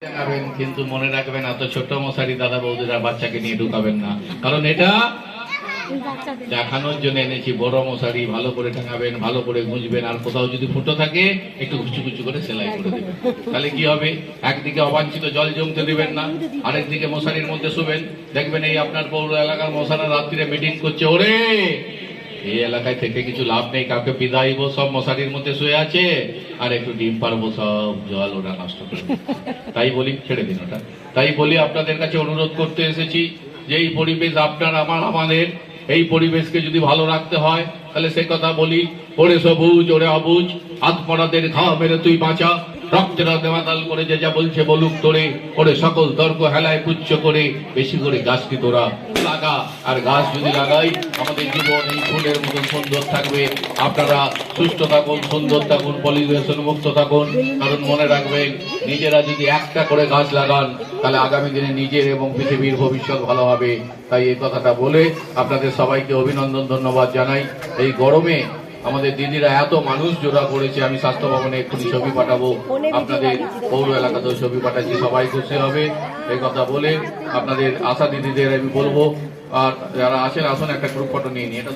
টাঙাবেন, কিন্তু মনে রাখবেন এত ছোট মশারি দাদা বৌদিরা বাচ্চাকে নিয়ে ঢুকাবেন না, কারণ এটা দেখানোর জন্য এনেছি। বড় মশারি ভালো করে টাঙাবেন, ভালো করে গুঁজবেন, আর কোথাও যদি ফুটো থাকে একটু কুচু কুচু করে সেলাই করে দেবেন। তাহলে কি হবে, একদিকে অবাঞ্ছিত জল জমতে দেবেন না, আরেকদিকে মশারির মধ্যে শুবেন। দেখবেন এই আপনার পৌর এলাকার মশারা রাত্রিরে মিটিং করছে, ওরে এই এলাকায় থেকে কিছু লাভ নেই, কাউকে বিদায়ব, সব মশারির মধ্যে শুয়ে আছে, আর একটু ডিম পারবো, সব জল ওরা নষ্ট করে। তাই বলি ছেড়ে দিন ওটা। তাই বলি আপনাদের কাছে অনুরোধ করতে এসেছি যে এই পরিবেশ আপনার আমাদের এই পরিবেশকে যদি ভালো রাখতে হয়, তাহলে সে কথা বলি, ওরে সবুজ ওরে অবুজ, আত্মরাদের ঘা মেরে তুই বাঁচা, রক্তের দেওয়াতাল করে যে যা বলছে বলুক তোরে, ওরে সকল তর্ক হেলায় পুচ্ছ করে বেশি করে গাছটি তোরা লাগা। আর গাছ যদি লাগাই, আমাদের জীবন এই ফুলের মতন সুন্দর থাকবে। আপনারা সুস্থ থাকুন, সুন্দর থাকুন, পলিউশন মুক্ত থাকুন। কারণ মনে রাখবেন, নিজেরা যদি একটা করে গাছ লাগান, তাহলে আগামী দিনে নিজের এবং পৃথিবীর ভবিষ্যৎ ভালো হবে। তাই এই কথাটা বলে আপনাদের সবাইকে অভিনন্দন, ধন্যবাদ জানাই। এই গরমে আমাদের দিদিরা এত মানুষ জোড়া করেছে, আমি স্বাস্থ্য ভবনে এক্ষুনি ছবি পাঠাবো, আপনাদের পৌর এলাকাতেও ছবি পাঠাচ্ছি, সবাই খুশি হবে। এই কথা বলে আপনাদের আশা দিদিদের আমি বলবো, আর যারা আছেন আসুন একটা গ্রুপ ফটো নিয়ে নিয়ে এটা